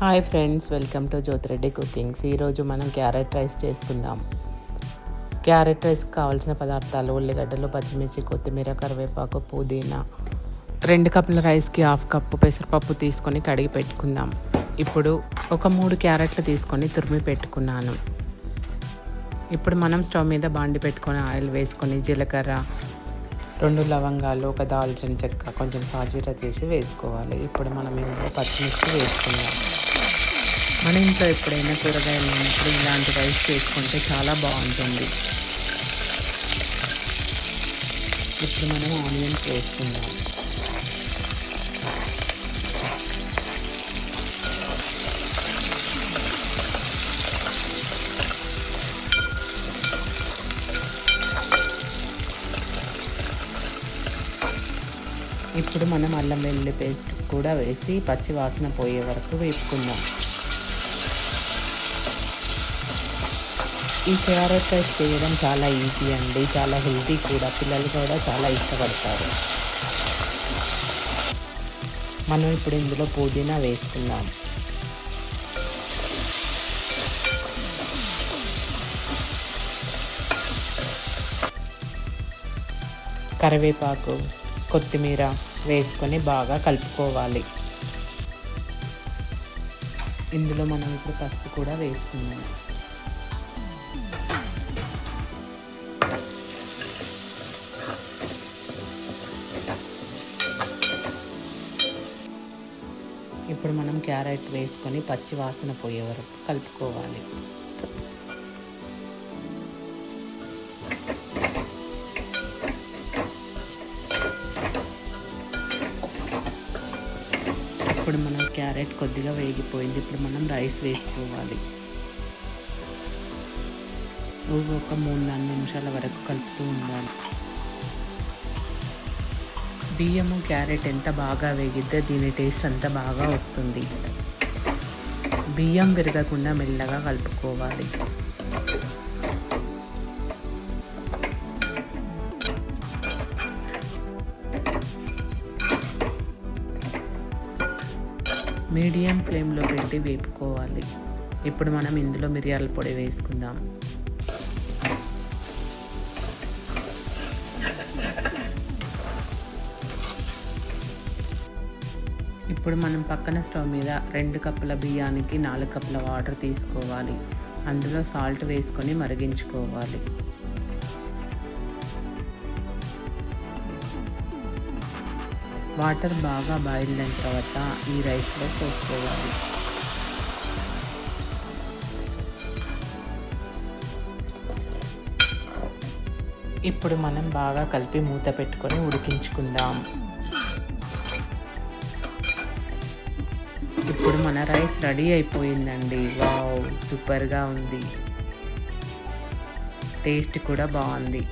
Hi friends, welcome to Jyothi Reddy cookings. ఈరోజు మనం carrot rice చేసుకుందాం. క్యారెట్ రైస్కి కావాల్సిన పదార్థాలు: ఉల్లిగడ్డలు, పచ్చిమిర్చి, కొత్తిమీర, కరివేపాకు, పుదీనా. 2 కప్పుల రైస్కి 1/2 కప్పు పెసరపప్పు తీసుకొని కడిగి పెట్టుకుందాం. ఇప్పుడు ఒక 3 క్యారెట్లు తీసుకొని తురిమి పెట్టుకున్నాను. ఇప్పుడు మనం స్టవ్ మీద బాండి పెట్టుకొని ఆయిల్ వేసుకొని జీలకర్ర, 2 లవంగాలు, ఒక దాల్చిన చెక్క, కొంచెం సాజీర చేసి వేసుకోవాలి. ఇప్పుడు మనం ఇందులో పచ్చిమిర్చి వేసుకుందాం. మన ఇంట్లో ఎప్పుడైనా కూరగాయలు ఉన్నప్పుడు ఇలాంటి రైస్ చేసుకుంటే చాలా బాగుంటుంది. ఇప్పుడు మనం ఆనియన్స్ వేసుకుందాం. ఇప్పుడు మనం అల్లం వెల్లుల్లి పేస్ట్ కూడా వేసి పచ్చి వాసన పోయే వరకు వేసుకుందాం. ఈ క్యారెట్ రైస్ చేయడం చాలా ఈజీ అండి, చాలా హెల్తీ కూడా. పిల్లలు కూడా చాలా ఇష్టపడతారు. మనం ఇప్పుడు ఇందులో పుదీనా వేసుకుందాం. కరివేపాకు, కొత్తిమీర వేసుకొని బాగా కలుపుకోవాలి. ఇందులో మనం ఇప్పుడు పసుపు కూడా వేసుకుందాం. ఇప్పుడు మనం క్యారెట్ వేసుకొని పచ్చి వాసన పోయే వరకు కలుపుకోవాలి. ఇప్పుడు మనం క్యారెట్ కొద్దిగా వేగిపోయింది. ఇప్పుడు మనం రైస్ వేసుకోవాలి. ఒక 3-4 నిమిషాల వరకు కలుపుతూ ఉండాలి. బియ్యము క్యారెట్ ఎంత బాగా వేగిద్దో దీని టేస్ట్ అంత బాగా వస్తుంది. బియ్యం విరగకుండా మెల్లగా కలుపుకోవాలి. మీడియం ఫ్లేమ్లో పెట్టి వేపుకోవాలి. ఇప్పుడు మనం ఇందులో మిరియాల పొడి వేసుకుందాం. ఇప్పుడు మనం పక్కన స్టవ్ మీద 2 కప్పుల బియ్యానికి 4 కప్పుల వాటర్ తీసుకోవాలి. అందులో సాల్ట్ వేసుకొని మరిగించుకోవాలి. వాటర్ బాగా బాయిల్ అయిన తర్వాత ఈ రైస్లో పోసుకోవాలి. ఇప్పుడు మనం బాగా కలిపి మూత పెట్టుకొని ఉడికించుకుందాం. ఇప్పుడు మన రైస్ రెడీ అయిపోయిందండి. వావ్, సూపర్గా ఉంది. టేస్ట్ కూడా బాగుంది.